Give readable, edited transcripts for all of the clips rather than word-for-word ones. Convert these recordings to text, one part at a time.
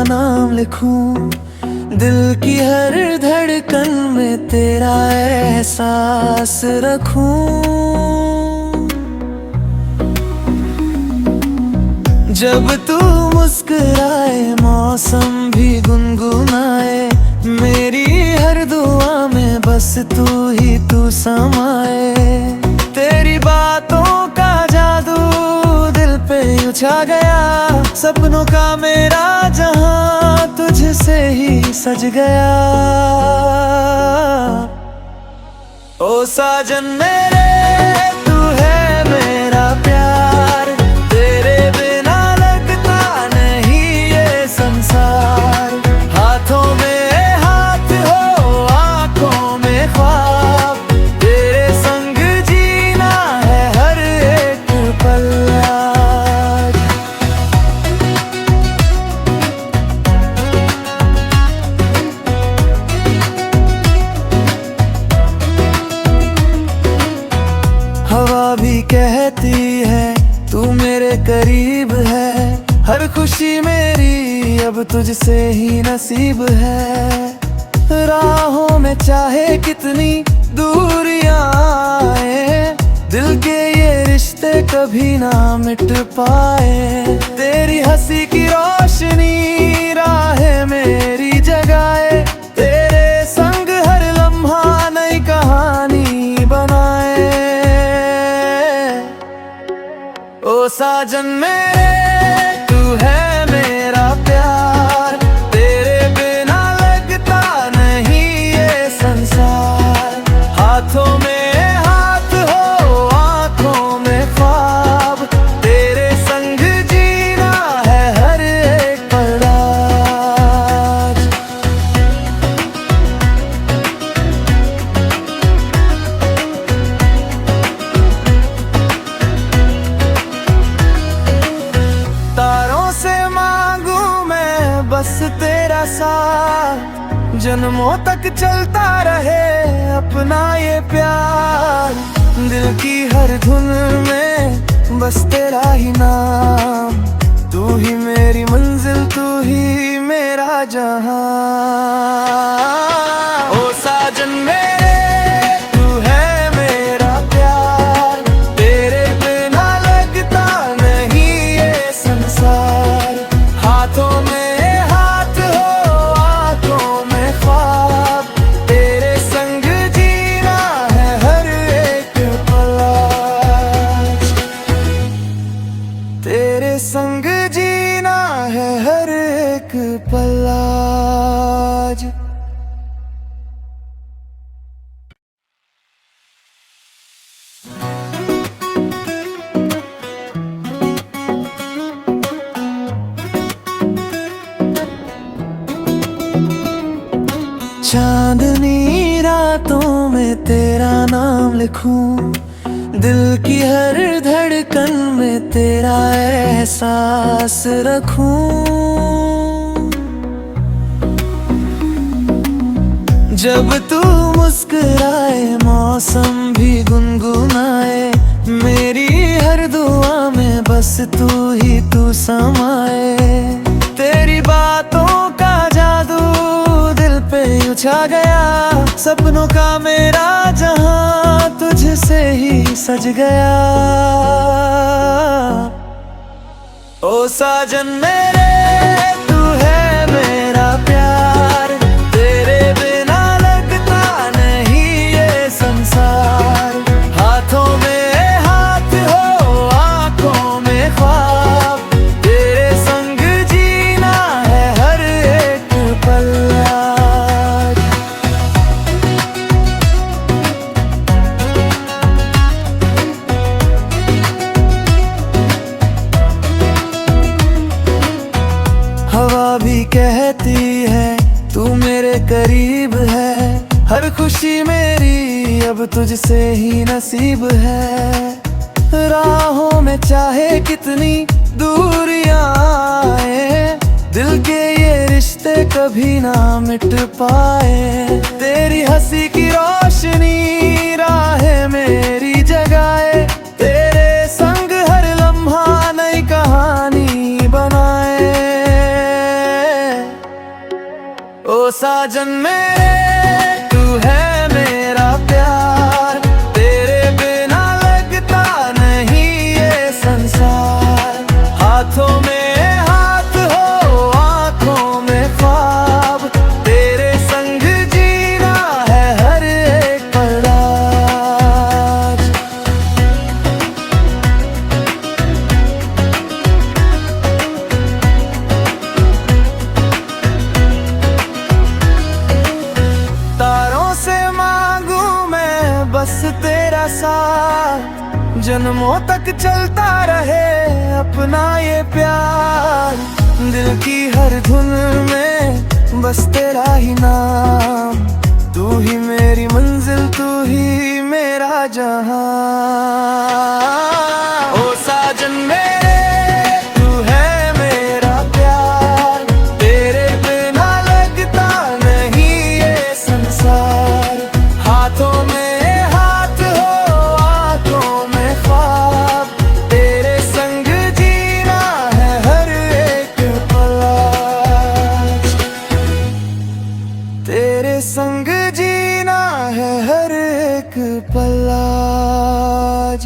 नाम लिखूं, दिल की हर धड़कन में तेरा एहसास रखूं। जब तू मुस्कुराए मौसम भी गुनगुनाए, मेरी हर दुआ में बस तू ही तू समाए। तेरी बातों का जादू दिल पे यूं छा गया, सपनों का मेरा जहां तुझसे ही सज गया। ओ साजन मेरे तू है मेरा प्यार, तेरे बिना लगता नहीं ये संसार। हाथों में हाथ हो आंखों में ख्वाब, तेरे संग जीना है हर एक पल आज। हवा भी कहती है तू मेरे करीब है, हर खुशी मेरी अब तुझसे ही नसीब है। राहों में चाहे कितनी दूरियां आए, दिल के ये रिश्ते कभी ना मिट पाए। तेरी हंसी की रोशनी राहें मेरी जगाए, तेरे संग हर लम्हा नई कहानी बनाए। ओ साजन मेरे तू है मेरा प्यार, तेरे बिना लगता नहीं ये संसार। हाथों में हाथ हो आंखों में ख्वाब, तेरे संग जीना है हर एक पल आज। तारों से मांगू मैं बस तेरा साथ, जन्मों तक चलता रहे अपना ये प्यार। दिल की हर धुन में बस तेरा ही नाम, तू ही मेरी मंजिल तू ही मेरा जहां। ओ साजन मेरे तू है मेरा प्यार, तेरे बिना लगता नहीं ये संसार। हाथों में हाथ हो आंखों में ख्वाब, तेरे संग जीना है हर एक पल आज। तेरे संग जीना है हर एक पल आज। चांदनी रातों में तेरा नाम लिखूं, दिल की हर धड़कन में तेरा एहसास रखूं। जब तू मुस्कुराए मौसम भी गुनगुनाए, मेरी हर दुआ में बस तू ही तू समाए। तेरी बातों का जादू दिल पे यूं छा गया, सपनों का मेरा जहां तुझसे ही सज गया। ओ साजन मेरे तू है मेरा प्यार, तेरे बिना लगता नहीं ये संसार। हाथों में हाथ हो आंखों में ख्वाब, तेरे संग जीना है हर एक पल आज। हवा भी कहती है तू मेरे करीब है, हर खुशी मेरी अब तुझसे ही नसीब है। राहों में चाहे कितनी दूरियां आए, दिल के ये रिश्ते कभी ना मिट पाए। तेरी हंसी की रोशनी राहें मेरी जगाए, तेरे संग हर लम्हा नई कहानी बनाए। साजन मेरे तू है मेरा प्यार, तेरे बिना लगता नहीं ये संसार। हाथों में हाथ हो आंखों में ख्वाब, तेरे संग जीना है हर एक पल आज। तारों से मांगू मैं बस तेरा साथ, जन्मों तक चलता रहे अपना ये प्यार। दिल की हर धुन में बस तेरा ही नाम, तू ही मेरी मंजिल, तू ही मेरा जहां। ओ साजन मेरे तू है मेरा प्यार, तेरे बिना लगता नहीं ये संसार। हाथों में हाथ हो आंखों में ख्वाब, तेरे संग जीना है हर एक पल आज। तेरे संग जीना है हर एक पल आज।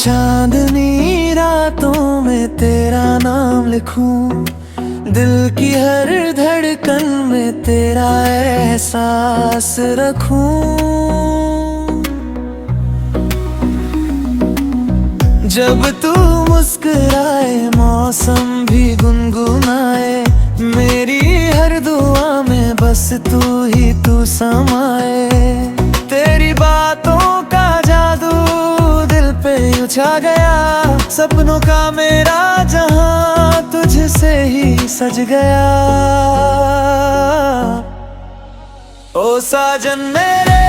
चांदनी रातों में तेरा नाम लिखूं, दिल की हर धड़कन में तेरा एहसास रखूं। जब तू मुस्कुराए मौसम भी गुनगुनाए, मेरी हर दुआ में बस तू ही तू समाए। तेरी बातों का जादू दिल पे यूं छा गया, सपनों का मेरा जहां तुझसे ही सज गया। ओ साजन मेरे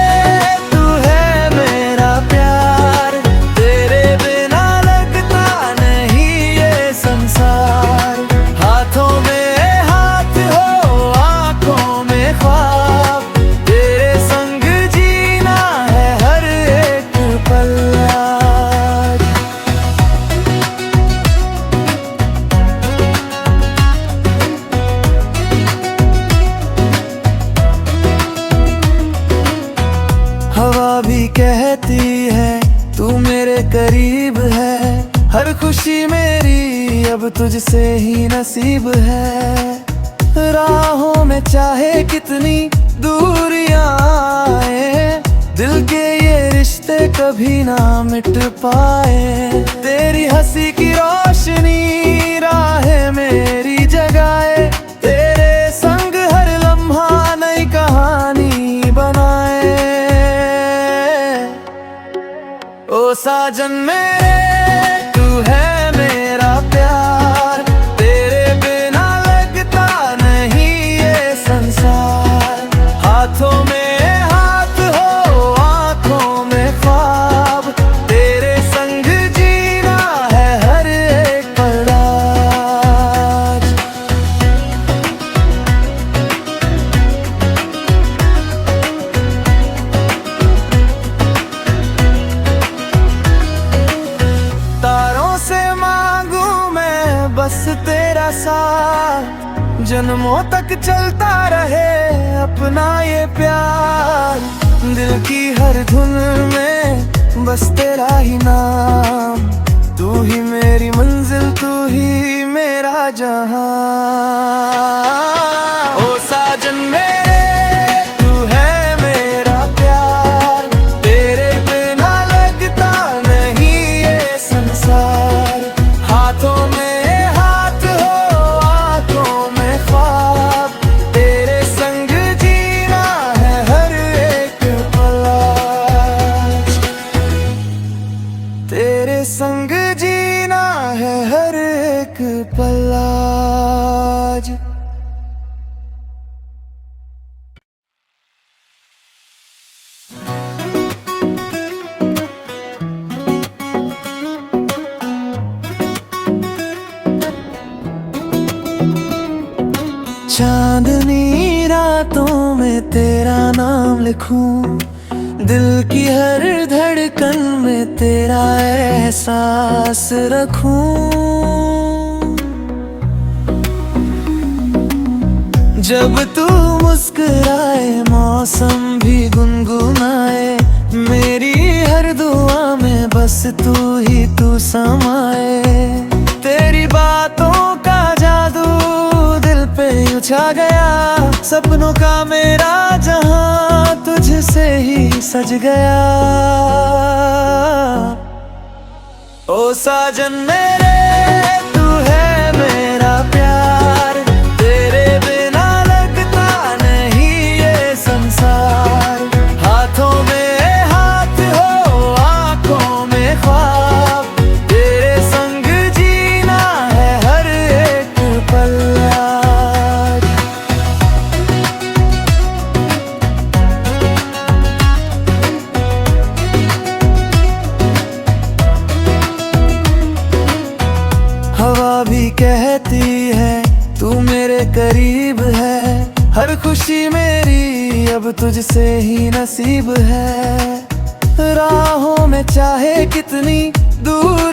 तू है मेरा प्यार, तेरे बिना लगता नहीं ये संसार। हाथों में हाथ हो आंखों में ख्वाब, तेरे संग जीना है हर एक पल आज। हवा भी कहती है तू मेरे करीब है, हर खुशी मेरी अब तुझसे ही नसीब है। राहों में चाहे कितनी दूरियां आए, दिल के ये रिश्ते कभी ना मिट पाए। तेरी हंसी की रोशनी राहें मेरी जगाए, तेरे संग हर लम्हा नई कहानी बनाए। ओ साजन मेरे तू है मेरा प्यार, तेरे बिना लगता नहीं ये संसार। हाथों में हाथ हो आंखों में ख्वाब, तेरे संग जीना है हर एक पल आज। तारों से मांगू मैं बस तेरा साथ, जन्मों तक चलता रहे अपना ये प्यार। दिल की हर धुन में बस तेरा ही नाम, तू ही मेरी मंजिल, तू ही मेरा जहां। ओ साजन मेरे तू है मेरा प्यार, तेरे बिना लगता नहीं ये संसार। हाथों में हाथ हो आंखों में ख्वाब, तेरे संग जीना है हर एक पल आज। तेरे संग जीना है हर एक पल आज। चांदनी रात बातों में तेरा नाम लिखूं, दिल की हर धड़कन में तेरा एहसास रखूं। जब तू मुस्कुराए मौसम भी गुनगुनाए, मेरी हर दुआ में बस तू ही तू समाए। तेरी बातों का जादू दिल पे यूं छा गया, सपनों का मेरा जहां तुझसे ही सज गया। ओ साजन मेरे तू है मेरा प्यार, तेरे बिना लगता नहीं ये संसार। हाथों में हाथ हो आंखों में ख्वाब, तेरे संग जीना है हर एक पल आज। हवा भी कहती है तू मेरे करीब है, हर खुशी मेरी अब तुझसे ही नसीब है। राहों में चाहे कितनी दूर